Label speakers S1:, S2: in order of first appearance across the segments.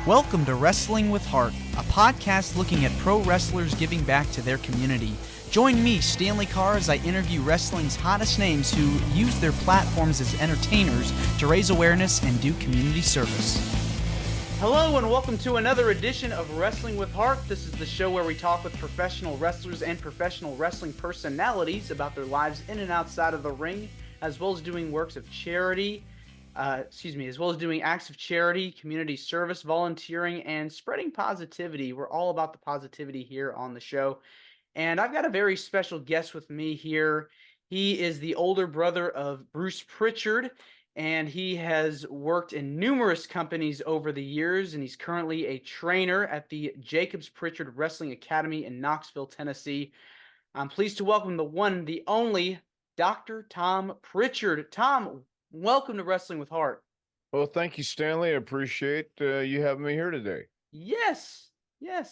S1: Welcome to Wrestling with Heart, a podcast looking at pro wrestlers giving back to their community. Join me, Stanley Carr, as I interview wrestling's hottest names who use their platforms as entertainers to raise awareness and do community service. Hello and welcome to another edition of Wrestling with Heart. This is the show where we talk with professional wrestlers and professional wrestling personalities about their lives in and outside of the ring, as well as doing works of charity, as well as doing acts of charity, community service, volunteering, and spreading positivity. We're all about the positivity here on the show. And I've got a very special guest with me here. He is the older brother of Bruce Prichard, and he has worked in numerous companies over the years, and he's currently a trainer at the Jacobs-Prichard Wrestling Academy in Knoxville, Tennessee. I'm pleased to welcome the one, the only, Dr. Tom Prichard. Tom, welcome to Wrestling with Heart.
S2: Well, thank you, Stanley. I appreciate you having me here today.
S1: Yes.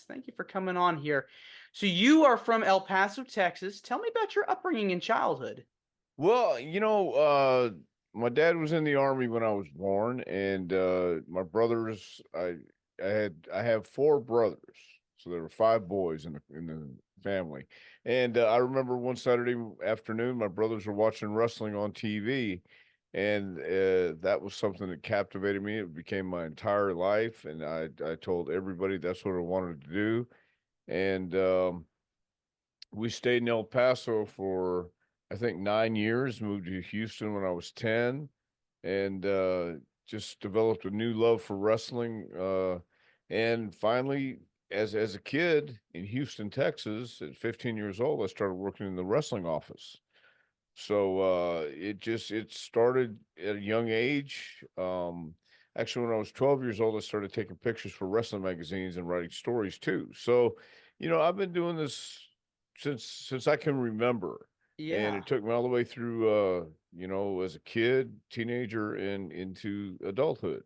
S1: Thank you for coming on here. So you are from El Paso, Texas. Tell me about your upbringing and childhood.
S2: Well, my dad was in the Army when I was born, and my brothers, I have four brothers, so there were five boys in the family. And I remember one Saturday afternoon, my brothers were watching wrestling on TV, and that was something that captivated me. It became my entire life, and I told everybody that's what I wanted to do. And we stayed in El Paso for, I think, 9 years, moved to Houston when I was 10, and just developed a new love for wrestling. And finally, as a kid in Houston, Texas, at 15 years old, I started working in the wrestling office. So it started at a young age. Actually, when I was 12 years old, I started taking pictures for wrestling magazines and writing stories too. So, I've been doing this since I can remember. And
S1: Yeah.
S2: it took me all the way through as a kid, teenager, and into adulthood.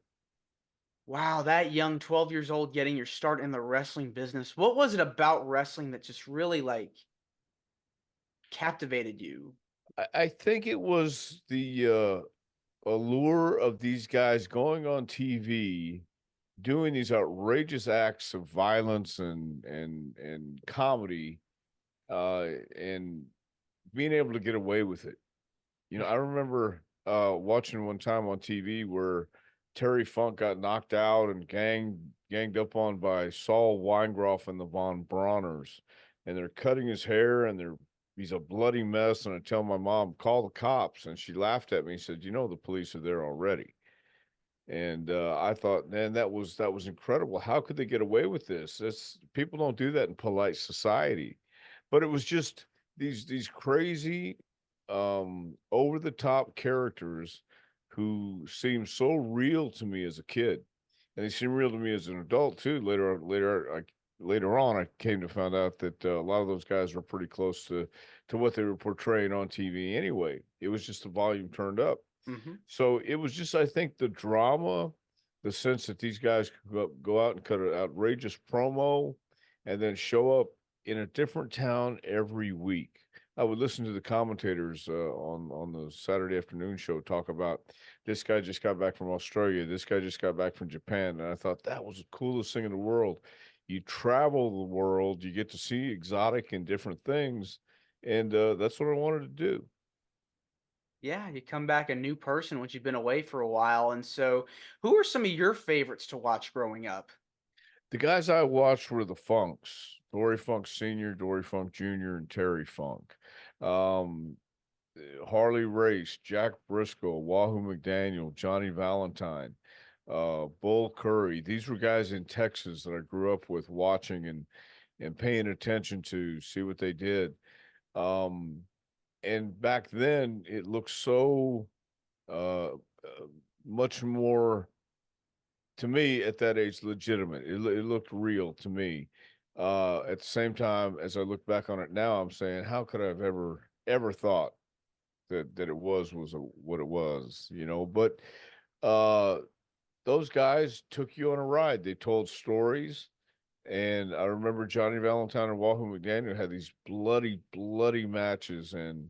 S1: Wow, that young, 12 years old, getting your start in the wrestling business. What was it about wrestling that just really captivated you?
S2: I think it was the allure of these guys going on TV doing these outrageous acts of violence and comedy, and being able to get away with it. I remember watching one time on TV where Terry Funk got knocked out and ganged up on by Saul Weingroff and the Von Brauners, and they're cutting his hair, and he's a bloody mess. And I tell my mom, call the cops, and she laughed at me and said, the police are there already. And I thought, man, that was incredible. How could they get away with this? People don't do that in polite society. But it was just these crazy, over the top characters who seemed so real to me as a kid, and they seem real to me as an adult too. Later on, I came to find out that a lot of those guys were pretty close to what they were portraying on TV. Anyway, it was just the volume turned up.
S1: Hmm.
S2: So it was just, I think, the drama, the sense that these guys could go out and cut an outrageous promo and then show up in a different town every week. I would listen to the commentators on the Saturday afternoon show talk about this guy just got back from Australia, this guy just got back from Japan, and I thought that was the coolest thing in the world. You travel the world, you get to see exotic and different things, and that's what I wanted to do.
S1: Yeah, you come back a new person once you've been away for a while. And so, who are some of your favorites to watch growing up?
S2: The guys I watched were the Funks, Dory Funk Sr., Dory Funk Jr., and Terry Funk. Um, Harley Race, Jack Briscoe, Wahoo McDaniel, Johnny Valentine, Bull Curry. These were guys in Texas that I grew up with watching and paying attention to see what they did. Um, and back then it looked so much more to me at that age legitimate. It looked real to me. At the same time, as I look back on it now, I'm saying, how could I have ever thought that it was what it was, But uh, those guys took you on a ride. They told stories, and I remember Johnny Valentine and Wahoo McDaniel had these bloody matches, and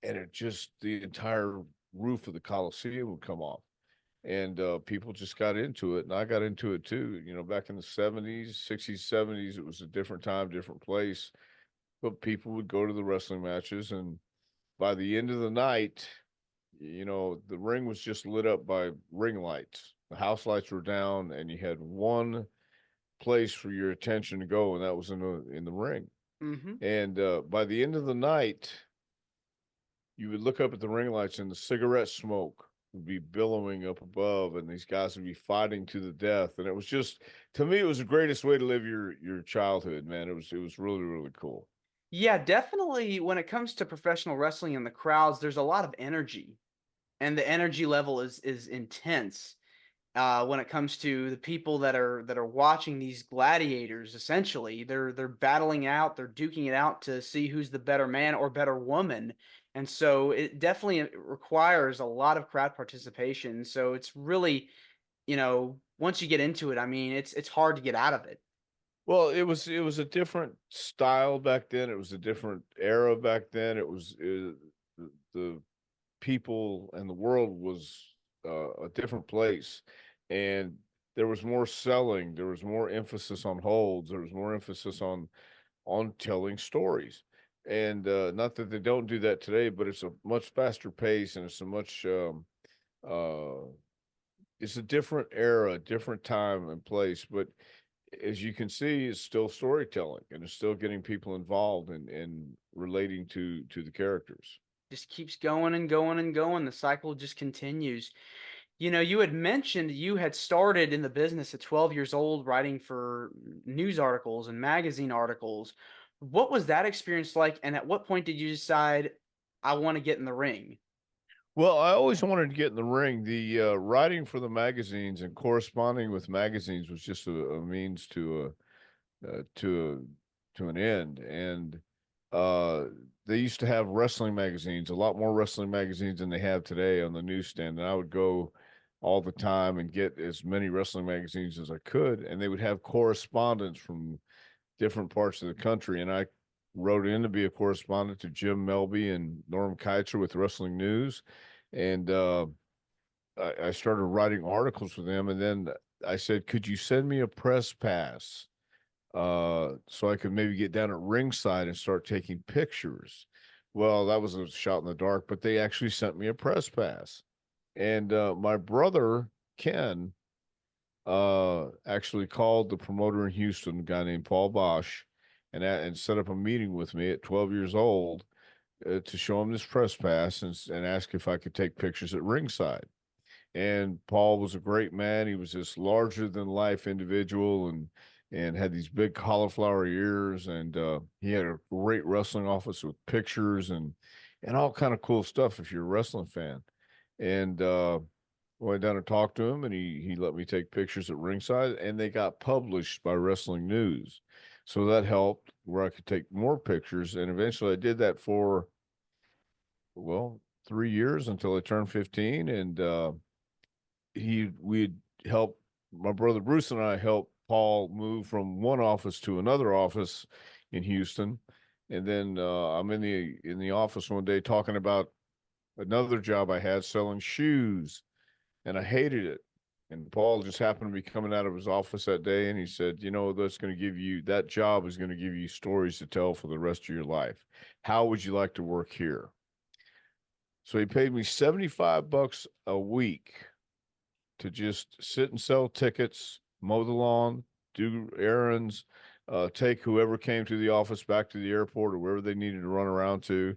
S2: it just the entire roof of the Coliseum would come off. and people just got into it, and I got into it too. Back in the 70s, 60s, 70s, it was a different time, different place, but people would go to the wrestling matches, and by the end of the night, the ring was just lit up by ring lights. The house lights were down, and you had one place for your attention to go, and that was in the ring.
S1: Mm-hmm.
S2: And by the end of the night, you would look up at the ring lights, and the cigarette smoke would be billowing up above, and these guys would be fighting to the death. And it was just, to me, it was the greatest way to live your childhood, man. It was really, really cool.
S1: Yeah, definitely. When it comes to professional wrestling and the crowds, there's a lot of energy, and the energy level is intense. When it comes to the people that are watching these gladiators, essentially, they're battling out, they're duking it out to see who's the better man or better woman, and so it definitely requires a lot of crowd participation. So it's really, once you get into it, I mean, it's hard to get out of it.
S2: Well, it was a different style back then. It was a different era back then. The people and the world was a different place, and there was more selling. There was more emphasis on holds. There was more emphasis on telling stories. And not that they don't do that today, but it's a much faster pace, and uh, it's a different era, different time and place. But as you can see, it's still storytelling, and it's still getting people involved and relating to the characters.
S1: Just keeps going and going and going. The cycle just continues. You had mentioned you had started in the business at 12 years old, writing for news articles and magazine articles. What was that experience like? And at what point did you decide, I want to get in the ring?
S2: Well, I always wanted to get in the ring. The writing for the magazines and corresponding with magazines was just a means to an end. And uh, they used to have wrestling magazines, a lot more wrestling magazines than they have today on the newsstand. And I would go all the time and get as many wrestling magazines as I could, and they would have correspondence from different parts of the country. And I wrote in to be a correspondent to Jim Melby and Norm Keizer with Wrestling News. And I started writing articles for them. And then I said, could you send me a press pass so I could maybe get down at ringside and start taking pictures? Well, that was a shot in the dark, but they actually sent me a press pass. And my brother, Ken, actually called the promoter in Houston, a guy named Paul Bosch, and set up a meeting with me at 12 years old to show him this press pass and ask if I could take pictures at ringside. And Paul was a great man. He was this larger than life individual and had these big cauliflower ears, and he had a great wrestling office with pictures and all kind of cool stuff if you're a wrestling fan. And went down and talked to him, and he let me take pictures at ringside, and they got published by Wrestling News. So that helped where I could take more pictures. And eventually I did that for, well, 3 years until I turned 15. And we'd help, my brother Bruce and I helped Paul move from one office to another office in Houston. And then I'm in the office one day talking about another job I had selling shoes, and I hated it. And Paul just happened to be coming out of his office that day, and he said, that job is going to give you stories to tell for the rest of your life. How would you like to work here? So he paid me $75 a week to just sit and sell tickets, mow the lawn, do errands, take whoever came to the office back to the airport or wherever they needed to run around to.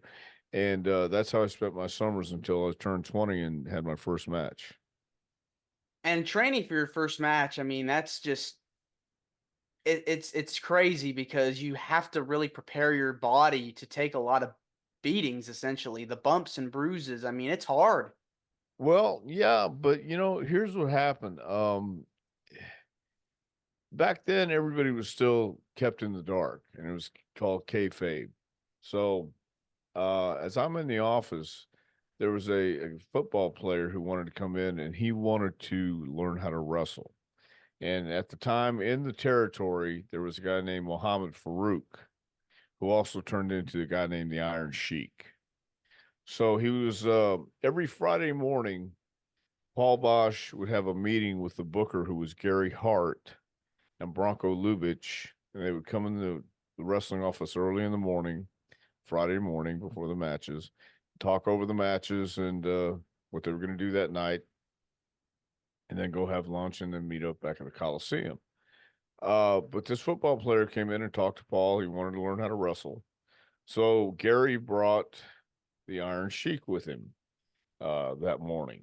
S2: And that's how I spent my summers until I turned 20 and had my first match.
S1: And training for your first match, I mean, that's just it's crazy because you have to really prepare your body to take a lot of beatings, essentially, the bumps and bruises. I mean, it's hard.
S2: Well, yeah, but here's what happened. Back then, everybody was still kept in the dark, and it was called kayfabe. So, as I'm in the office, there was a football player who wanted to come in, and he wanted to learn how to wrestle. And at the time in the territory, there was a guy named Mohammed Farouk, who also turned into a guy named the Iron Sheik. So he was every Friday morning. Paul Bosch would have a meeting with the booker, who was Gary Hart and Bronco Lubitsch, and they would come in the wrestling office early in the morning, Friday morning before the matches, talk over the matches and what they were going to do that night, and then go have lunch and then meet up back in the Coliseum. But this football player came in and talked to Paul. He wanted to learn how to wrestle. So Gary brought the Iron Sheik with him that morning.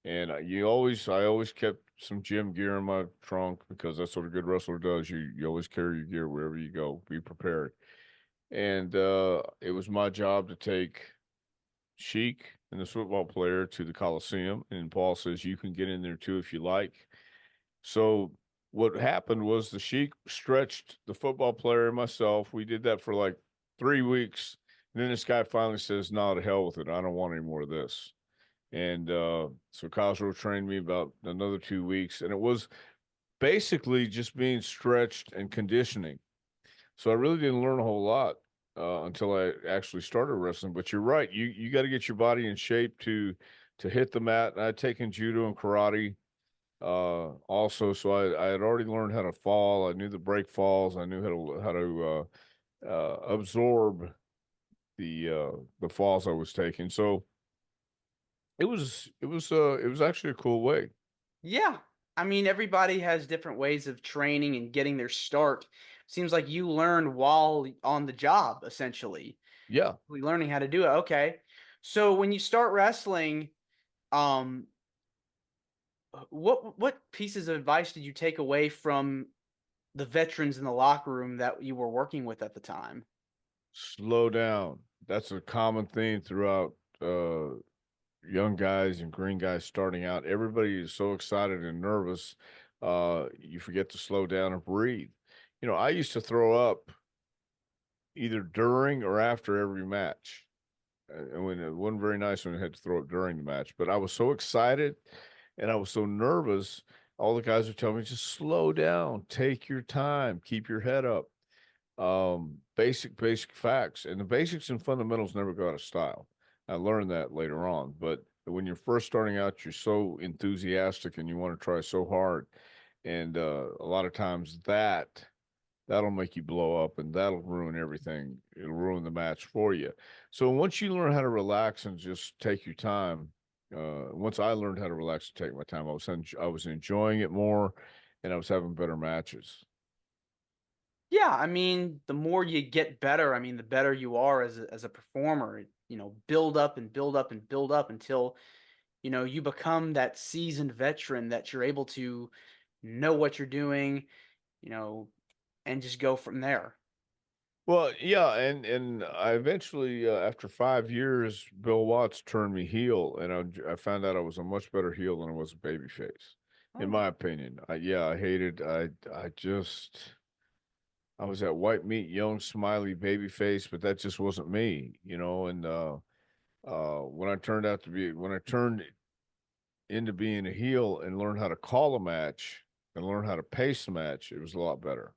S2: And I always kept some gym gear in my trunk, because that's what a good wrestler does. You always carry your gear wherever you go. Be prepared. And it was my job to take Sheik and this football player to the Coliseum. And Paul says, you can get in there too if you like. So what happened was the Sheik stretched the football player and myself. We did that for like 3 weeks. And then this guy finally says, no, to hell with it. I don't want any more of this. And so Cosgrove trained me about another 2 weeks. And it was basically just being stretched and conditioning. So I really didn't learn a whole lot until I actually started wrestling. But you're right. You got to get your body in shape to hit the mat. And I'd taken judo and karate also, so I had already learned how to fall. I knew the break falls. I knew how to absorb the falls I was taking. So it was actually a cool way.
S1: Yeah. I mean, everybody has different ways of training and getting their start. Seems like you learned while on the job, essentially.
S2: Yeah.
S1: Learning how to do it. Okay. So when you start wrestling, um, what pieces of advice did you take away from the veterans in the locker room that you were working with at the time?
S2: Slow down. That's a common theme throughout young guys and green guys starting out. Everybody is so excited and nervous. You forget to slow down and breathe. I used to throw up either during or after every match. And when it wasn't very nice when I had to throw up during the match, but I was so excited and I was so nervous. All the guys would tell me, just slow down, take your time, keep your head up. Basic facts, and the basics and fundamentals never go out of style. I learned that later on, but when you're first starting out, you're so enthusiastic and you want to try so hard, and a lot of times that'll make you blow up, and that'll ruin everything. It'll ruin the match for you. So once you learn how to relax and just take your time, once I learned how to relax and take my time, I was enjoying it more, and I was having better matches.
S1: Yeah, I mean, the more you get better, I mean, the better you are as a performer. Build up and build up and build up until you become that seasoned veteran that you're able to know what you're doing, you know, and just go from there.
S2: Well, yeah, and I eventually, after 5 years, Bill Watts turned me heel, and I found out I was a much better heel than I was a babyface, in
S1: Oh,
S2: my opinion. I hated. I was that white meat, young, smiley babyface, but that just wasn't me, And when I turned into being a heel and learned how to call a match and learn how to pace the match, it was a lot better.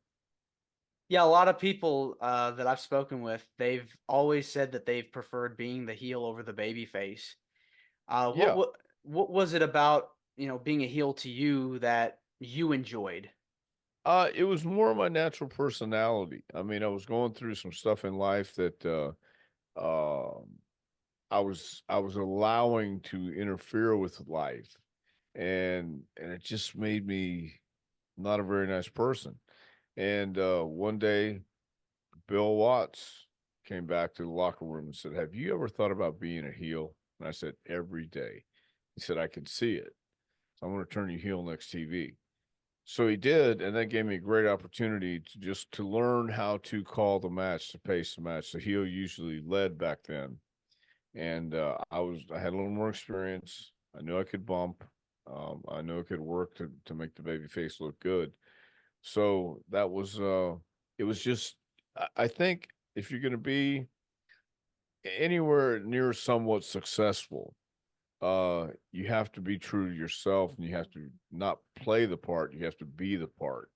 S1: yeah, a lot of people that I've spoken with, they've always said that they've preferred being the heel over the baby face. Uh, what
S2: Yeah.
S1: what what was it about being a heel to you that you enjoyed?
S2: It was more my natural personality. I mean, I was going through some stuff in life that I was allowing to interfere with life, and it just made me not a very nice person. And one day, Bill Watts came back to the locker room and said, "Have you ever thought about being a heel?" And I said, "Every day." He said, "I can see it. So I'm going to turn you heel next TV." So he did, and that gave me a great opportunity to learn how to call the match, to pace the match. The heel usually led back then, and I had a little more experience. I knew I could bump. I knew I could work to make the baby face look good. So that was it was just I think if you're going to be anywhere near somewhat successful, you have to be true to yourself, and you have to not play the part. You have to be the part.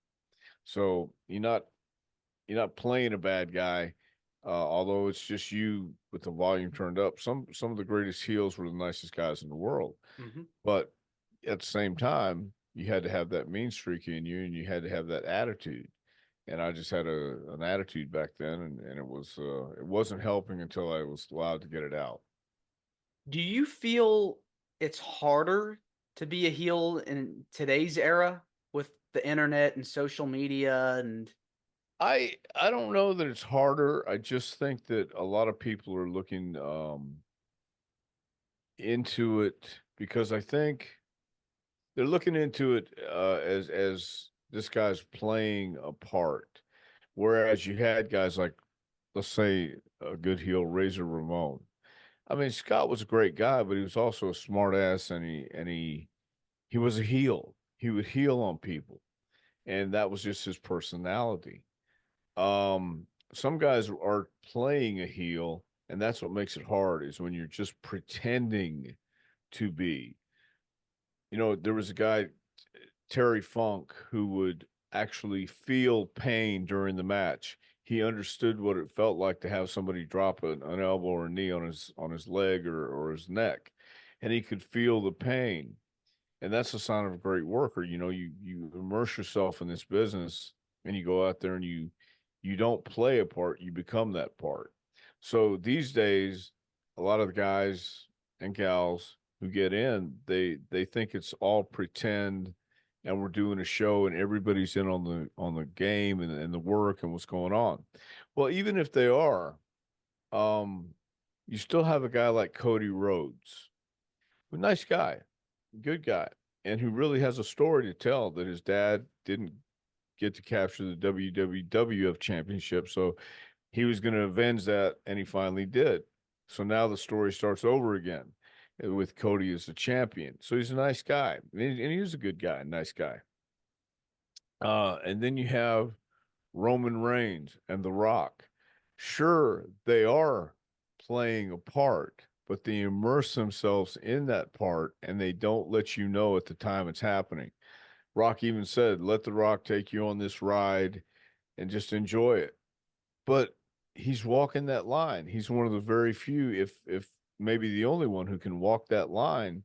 S2: So you're not playing a bad guy, although it's just you with the volume turned up. Some of the greatest heels were the nicest guys in the world,
S1: Hmm.
S2: but at the same time, you had to have that mean streak in you, and you had to have that attitude. And I just had an attitude back then, and it wasn't helping until I was allowed to get it out.
S1: Do you feel it's harder to be a heel in today's era with the internet and social media and
S2: I don't know that it's harder. I just think that a lot of people are looking into it because I think they're looking into it as this guy's playing a part, whereas you had guys like, let's say, a good heel, Razor Ramon. I mean, Scott was a great guy, but he was also a smart ass, and he was a heel. He would heel on people, and that was just his personality. Some guys are playing a heel, and that's what makes it hard, is when you're just pretending to be. You know, there was a guy, Terry Funk, who would actually feel pain during the match. He understood what it felt like to have somebody drop an elbow or a knee on his leg or his neck, and he could feel the pain. And that's a sign of a great worker. You know, you immerse yourself in this business, and you go out there and you don't play a part, you become that part. So these days, a lot of the guys and gals who get in, they think it's all pretend, and we're doing a show and everybody's in on the game and the work and what's going on. Well, even if they are, um, you still have a guy like Cody Rhodes, a nice guy, good guy, and who really has a story to tell, that his dad didn't get to capture the WWF championship. So he was going to avenge that, and he finally did. So now the story starts over again with Cody as the champion. So he's a nice guy, and he is a good guy, a nice guy. And then you have Roman Reigns and The Rock. Sure, they are playing a part, but they immerse themselves in that part, and they don't let you know at the time it's happening. Rock even said, "Let The Rock take you on this ride and just enjoy it." But he's walking that line. He's one of the very few, if maybe the only one, who can walk that line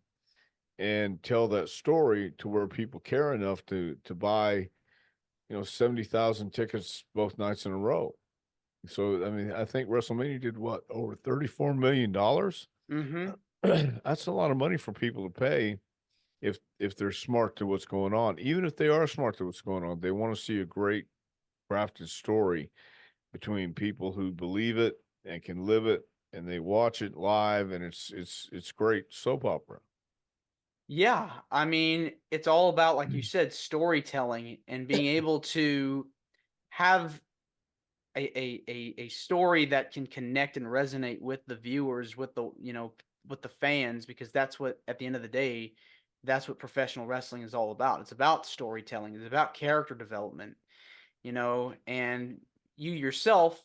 S2: and tell that story to where people care enough to buy, 70,000 tickets both nights in a row. So I mean, I think WrestleMania did what, over $34 million.
S1: Mhm.
S2: That's a lot of money for people to pay if they're smart to what's going on. Even if they are smart to what's going on, they want to see a great crafted story between people who believe it and can live it, and they watch it live, and it's great soap opera.
S1: Yeah, I mean, it's all about, like you said, storytelling and being able to have a story that can connect and resonate with the viewers, with with the fans, because that's what, at the end of the day, that's what professional wrestling is all about. It's about storytelling. It's about character development, and you yourself,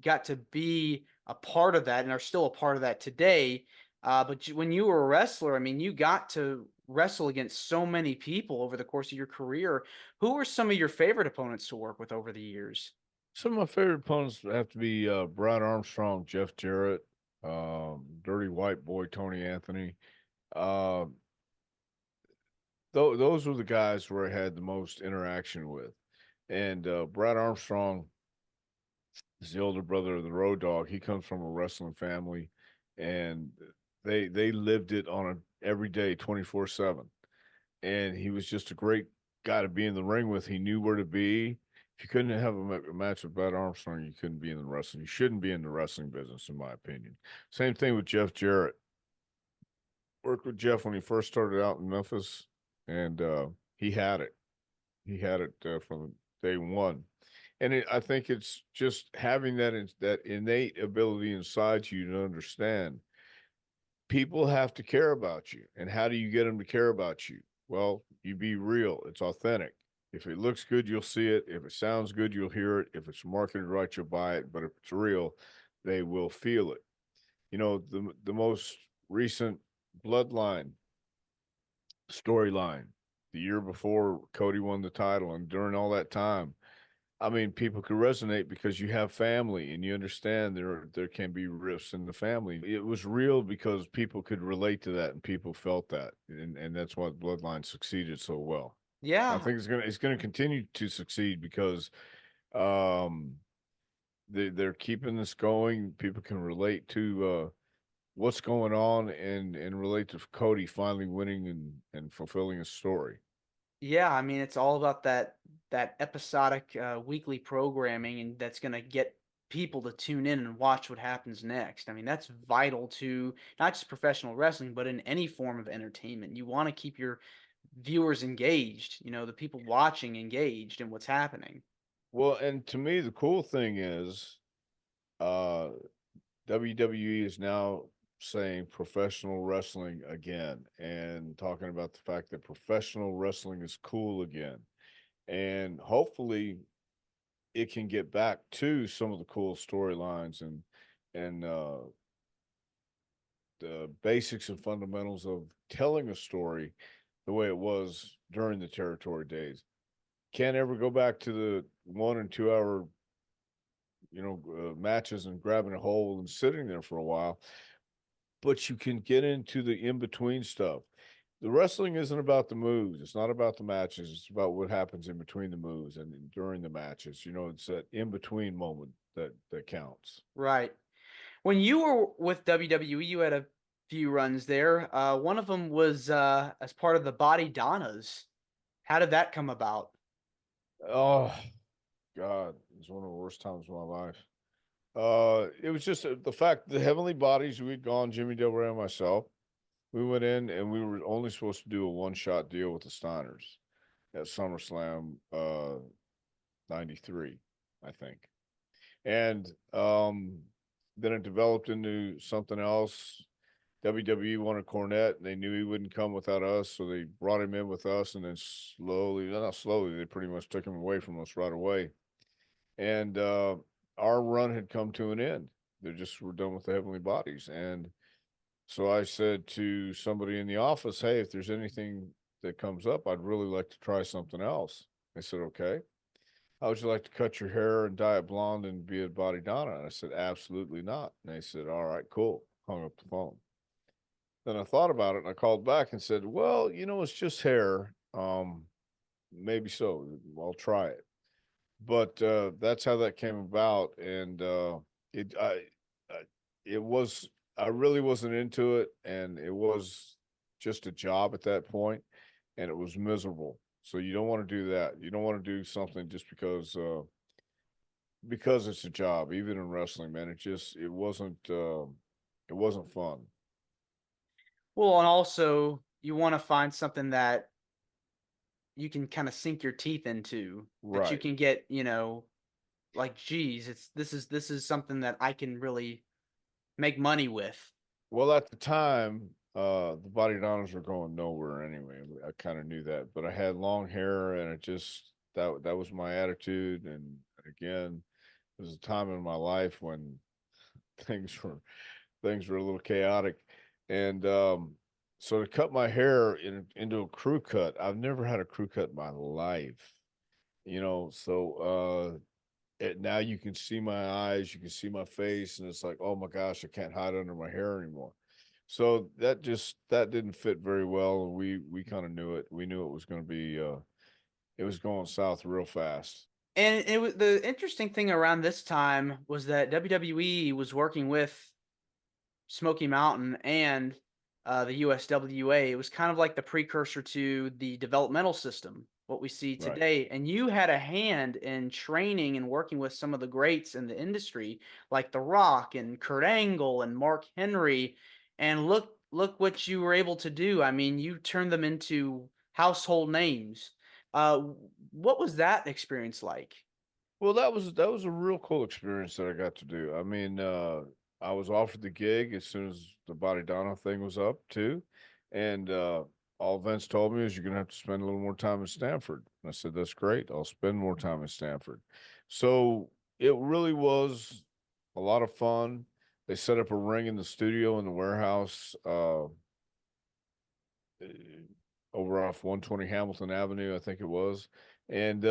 S1: got to be a part of that and are still a part of that today. But when you were a wrestler, I mean, you got to wrestle against so many people over the course of your career. Who were some of your favorite opponents to work with over the years?
S2: Some of my favorite opponents have to be Brad Armstrong, Jeff Jarrett, Dirty White Boy Tony Anthony. Uh, those were the guys where I had the most interaction with. And Brad Armstrong is the older brother of the Road Dogg. He comes from a wrestling family, and they lived it on a every day, 24/7. And he was just a great guy to be in the ring with. He knew where to be. If you couldn't have a match with Brad Armstrong, you couldn't be in the wrestling. You shouldn't be in the wrestling business, in my opinion. Same thing with Jeff Jarrett. Worked with Jeff when he first started out in Memphis, and he had it. He had it from day one. And I think it's just having that innate ability inside you to understand people have to care about you. And how do you get them to care about you? Well, you be real. It's authentic. If it looks good, you'll see it. If it sounds good, you'll hear it. If it's marketed right, you'll buy it. But if it's real, they will feel it. The most recent Bloodline storyline, the year before Cody won the title, and during all that time, I mean, people could resonate because you have family and you understand there can be rifts in the family. It was real because people could relate to that and people felt that, and that's why Bloodline succeeded so well. I
S1: Yeah.
S2: think it's gonna continue to succeed because um they're keeping this going. People can relate to what's going on and relate to Cody finally winning and fulfilling his story.
S1: Yeah, I mean, it's all about that episodic weekly programming, and that's going to get people to tune in and watch what happens next. I mean, that's vital to not just professional wrestling, but in any form of entertainment. You want to keep your viewers engaged, the people watching engaged in what's happening.
S2: Well, and to me, the cool thing is, uh, WWE is now saying professional wrestling again and talking about the fact that professional wrestling is cool again. And hopefully it can get back to some of the cool storylines and the basics and fundamentals of telling a story the way it was during the territory days. Can't ever go back to the 1 and 2 hour matches and grabbing a hole and sitting there for a while, but you can get into the in between stuff. The wrestling isn't about the moves. It's not about the matches. It's about what happens in between the moves and during the matches. It's that in between moment that counts.
S1: Right. When you were with WWE, you had a few runs there. One of them was as part of the Bodydonnas. How did that come about?
S2: Oh God, it was one of the worst times of my life. It was just the fact the Heavenly Bodies. We'd gone, Jimmy Del Rey and myself. We went in and we were only supposed to do a one-shot deal with the Steiners at SummerSlam '93, I think. And then it developed into something else. WWE wanted Cornette, and they knew he wouldn't come without us, so they brought him in with us, and then slowly, not slowly, they pretty much took him away from us right away. And our run had come to an end. They just were done with the Heavenly Bodies. And so I said to somebody in the office, hey, if there's anything that comes up, I'd really like to try something else. They said, okay. How would you like to cut your hair and dye it blonde and be a body Donna? And I said, absolutely not. And they said, all right, cool. Hung up the phone. Then I thought about it and I called back and said, well, it's just hair. Maybe so. I'll try it. But that's how that came about. And it, I, it was, I really wasn't into it. And it was just a job at that point, and it was miserable. So you don't want to do that. You don't want to do something just because it's a job, even in wrestling, man. It wasn't fun.
S1: Well, and also you want to find something that you can kind of sink your teeth into, that you
S2: Right.
S1: can get, like, geez, this is something that I can really make money with.
S2: Well, at the time, the body donors were going nowhere anyway. I kind of knew that, but I had long hair, and it just that was my attitude. And again, it was a time in my life when things were things were a little chaotic, and so to cut my hair into a crew cut, I've never had a crew cut in my life. So now you can see my eyes, you can see my face, and it's like, oh my gosh, I can't hide under my hair anymore. So that didn't fit very well, and we kind of knew it. We knew it was going to be it was going south real fast.
S1: And it was the interesting thing around this time was that WWE was working with Smoky Mountain and the USWA. It was kind of like the precursor to the developmental system, what we see
S2: Right.
S1: today. And you had a hand in training and working with some of the greats in the industry, like The Rock and Kurt Angle and Mark Henry. And look what you were able to do. I mean, you turned them into household names. Uh, what was that experience like?
S2: Well, that was a real cool experience that I got to do. I mean, I was offered the gig as soon as the Body Donna thing was up too, and all Vince told me is you're gonna have to spend a little more time in Stanford. And I said that's great. I'll spend more time in Stanford. So it really was a lot of fun. They set up a ring in the studio in the warehouse over off 120 Hamilton Avenue, I think it was, and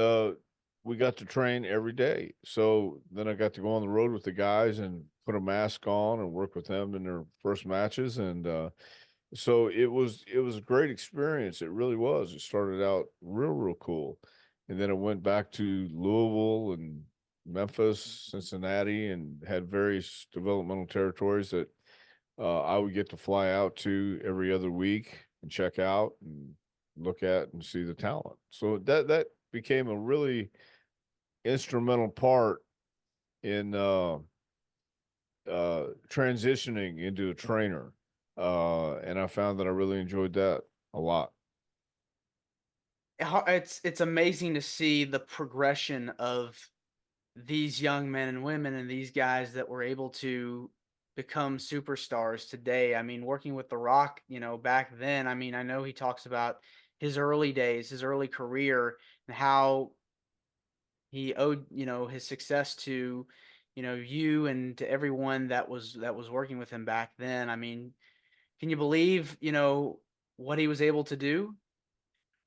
S2: we got to train every day. So then I got to go on the road with the guys and put a mask on and work with them in their first matches. And so it was a great experience. It really was. It started out real cool. And then it went back to Louisville and Memphis, Cincinnati, and had various developmental territories that I would get to fly out to every other week and check out and look at and see the talent. So that became a really instrumental part in transitioning into a trainer. And I found that I really enjoyed that a lot.
S1: It's amazing to see the progression of these young men and women and these guys that were able to become superstars today. I mean, working with The Rock, back then, I mean, I know he talks about his early days, his early career, and how he owed, his success to, you and to everyone that was working with him back then. I mean, can you believe, what he was able to do?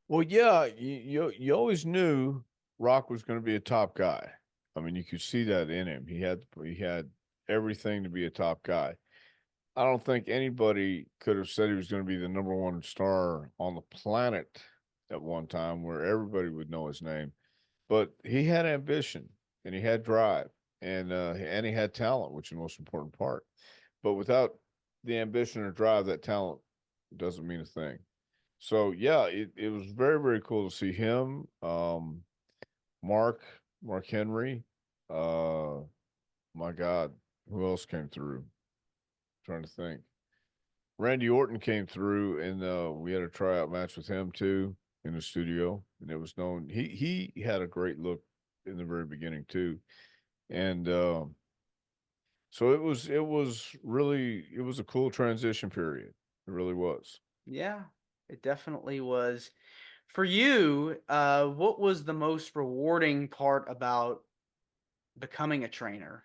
S2: Well, yeah, you always knew Rock was going to be a top guy. I mean, you could see that in him. He had everything to be a top guy. I don't think anybody could have said he was going to be the number one star on the planet at one time where everybody would know his name. But he had ambition and he had drive and he had talent, which is the most important part. But without the ambition or drive, that talent doesn't mean a thing. So yeah, it was very cool to see him, Mark Mark Henry, uh, my God, who else came through? Trying to think. Randy Orton came through, and we had a tryout match with him too in the studio, and it was known he had a great look in the very beginning too, and so it was a cool transition period. It really was.
S1: Yeah, it definitely was. For you, what was the most rewarding part about becoming a trainer?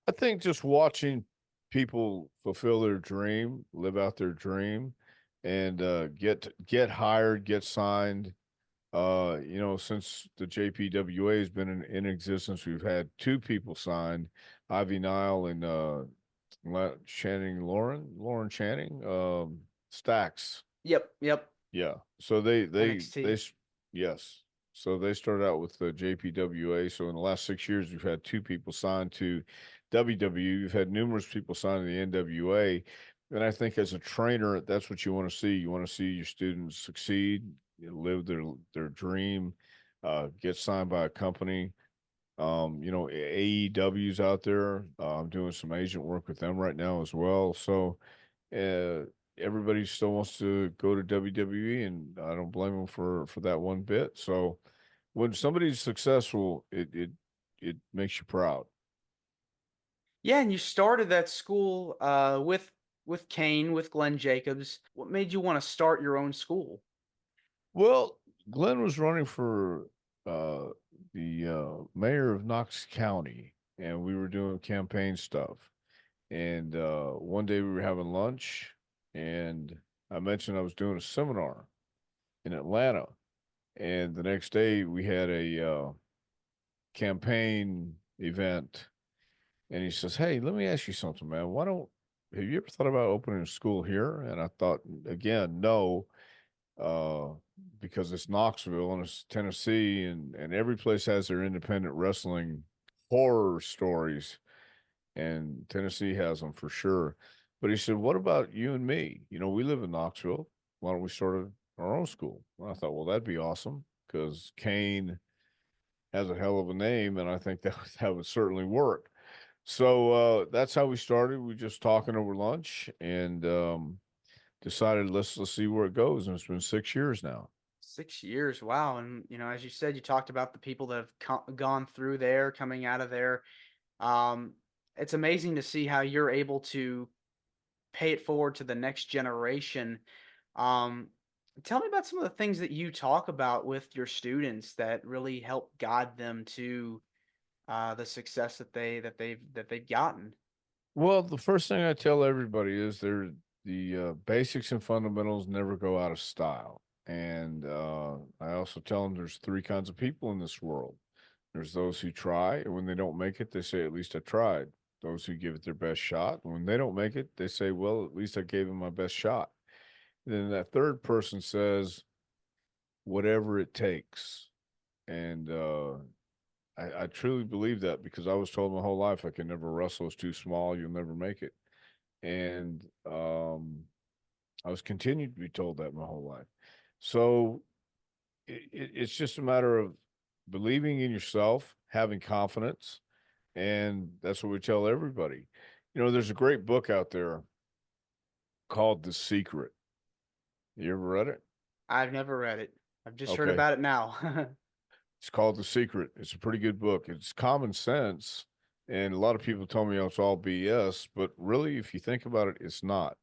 S2: I think just watching people fulfill their dream, live out their dream, and get hired, get signed. Since the JPWA has been in existence, we've had two people signed, Ivy Nile and Channing Lauren Channing, Stacks.
S1: Yep, yep.
S2: Yeah. So
S1: NXT.
S2: yes. So they started out with the JPWA. So in the last 6 years, we've had two people signed to WWE. We've had numerous people signed to the NWA. And I think as a trainer, that's what you want to see. You want to see your students succeed, live their dream, get signed by a company. AEW's out there. I'm doing some agent work with them right now as well. So uh, everybody still wants to go to WWE, and I don't blame them for that one bit. So when somebody's successful, it makes you proud.
S1: Yeah, and you started that school with Kane, with Glen Jacobs. What made you want to start your own school?
S2: Well, Glenn was running for uh, the mayor of Knox County, and we were doing campaign stuff. And one day we were having lunch, and I mentioned I was doing a seminar in Atlanta. And the next day we had a campaign event. And he says, "Hey, let me ask you something, man. Have you ever thought about opening a school here?" And I thought, again, no, uh, because it's Knoxville and it's Tennessee, and every place has their independent wrestling horror stories, and Tennessee has them for sure. But he said, "What about you and me? We live in Knoxville. Why don't we start our own school?" And I thought, well, that'd be awesome because Kane has a hell of a name, and I think that would certainly work. So that's how we started. We just talking over lunch and decided let's see where it goes. And it's been 6 years now.
S1: 6 years, wow! And as you said, you talked about the people that have gone through there, coming out of there. Um, it's amazing to see how you're able to pay it forward to the next generation. Um, Tell me about some of the things that you talk about with your students that really help guide them to the success that they've gotten.
S2: Well, the first thing I tell everybody is the basics and fundamentals never go out of style. And I also tell them there's three kinds of people in this world. There's those who try, and when they don't make it, they say, at least I tried. Those who give it their best shot. And when they don't make it, they say, well, at least I gave them my best shot. And then that third person says, whatever it takes. And I truly believe that, because I was told my whole life I can never wrestle. It's too small. You'll never make it. And I was continued to be told that my whole life. So it's just a matter of believing in yourself, having confidence, and that's what we tell everybody. You know, there's a great book out there called The Secret. You ever read it?
S1: I've never read it. I've just heard
S2: Okay.
S1: about it now.
S2: It's called The Secret. It's a pretty good book. It's common sense, and a lot of people tell me, oh, it's all BS, but really, if you think about it, it's not.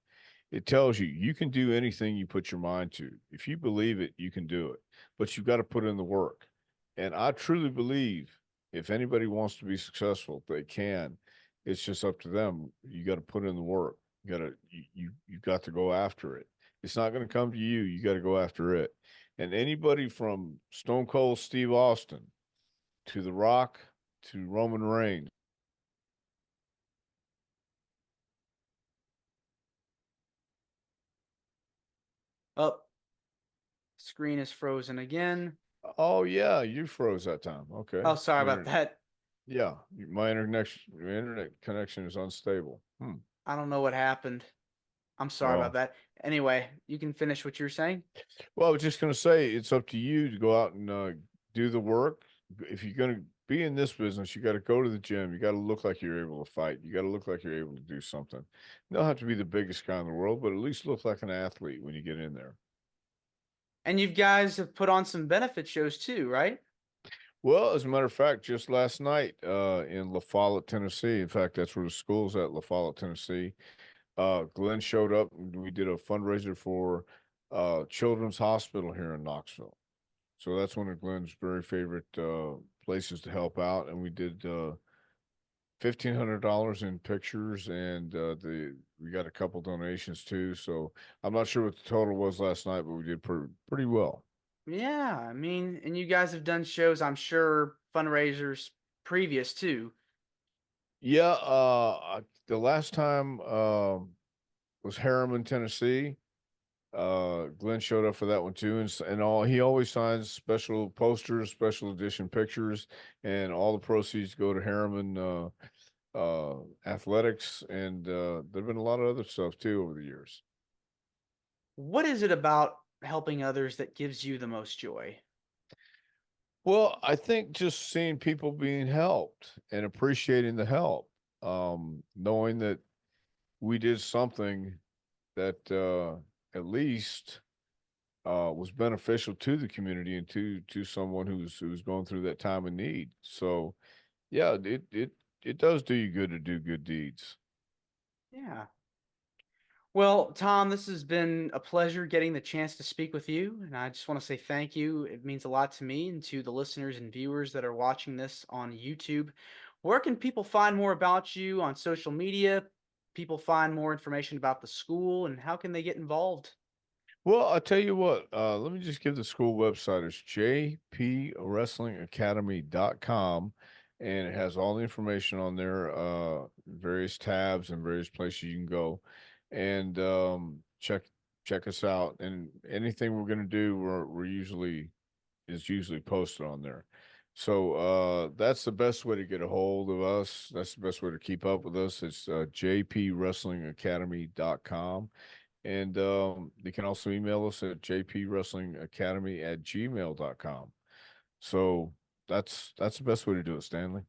S2: It tells you you can do anything you put your mind to. If you believe it, you can do it, but you've got to put in the work. And I truly believe if anybody wants to be successful, they can. It's just up to them. You got to put in the work. You've got to go after it. It's not going to come to you. You got to go after it. And anybody from Stone Cold Steve Austin to The Rock to Roman Reigns.
S1: Oh, screen is frozen again.
S2: Oh yeah, you froze that time. Okay.
S1: Oh, sorry about that.
S2: Yeah, my internet connection is unstable.
S1: I don't know what happened. I'm sorry about that. Anyway, you can finish what you were saying.
S2: Well, I was just going to say, it's up to you to go out and do the work. If you're going to be in this business, you got to go to the gym. You got to look like you're able to fight. You got to look like you're able to do something. You don't have to be the biggest guy in the world, but at least look like an athlete when you get in there.
S1: And you guys have put on some benefit shows too, right?
S2: Well, as a matter of fact, just last night in La Follette, Tennessee. In fact, that's where the school's at, La Follette, Tennessee. Glen showed up and we did a fundraiser for Children's Hospital here in Knoxville. So that's one of Glen's very favorite places to help out. And we did $1,500 in pictures, and we got a couple donations too. So I'm not sure what the total was last night, but we did pretty well.
S1: Yeah, I mean, and you guys have done shows, I'm sure, fundraisers previous too.
S2: Yeah, the last time was Harriman, Tennessee. Glen showed up for that one too, and he always signs special posters, special edition pictures, and all the proceeds go to Harriman Athletics, and there've been a lot of other stuff too over the years.
S1: What is it about helping others that gives you the most joy?
S2: Well, I think just seeing people being helped and appreciating the help, knowing that we did something that at least was beneficial to the community and to someone who's going through that time of need. So, yeah, it does do you good to do good deeds.
S1: Yeah. Well, Tom, this has been a pleasure getting the chance to speak with you, and I just want to say thank you. It means a lot to me and to the listeners and viewers that are watching this on YouTube. Where can people find more about you on social media? People find more information about the school, and how can they get involved?
S2: Well, I'll tell you what, let me just give the school website. It's jpwrestlingacademy.com, and it has all the information on there, various tabs and various places you can go. And check us out, and anything we're going to do, we're usually posted on there. So that's the best way to get a hold of us. That's the best way to keep up with us. It's jpwrestlingacademy.com, and you can also email us at jpwrestlingacademy@gmail.com. So that's the best way to do it, Stanley.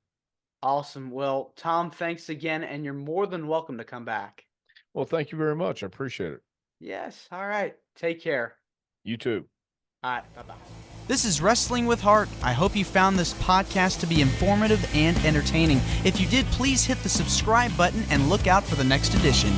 S1: Awesome. Well, Tom, thanks again, and you're more than welcome to come back.
S2: Well, thank you very much. I appreciate it.
S1: Yes. All right. Take care.
S2: You too.
S1: All right. Bye-bye. This is Wrestling with Heart. I hope you found this podcast to be informative and entertaining. If you did, please hit the subscribe button and look out for the next edition.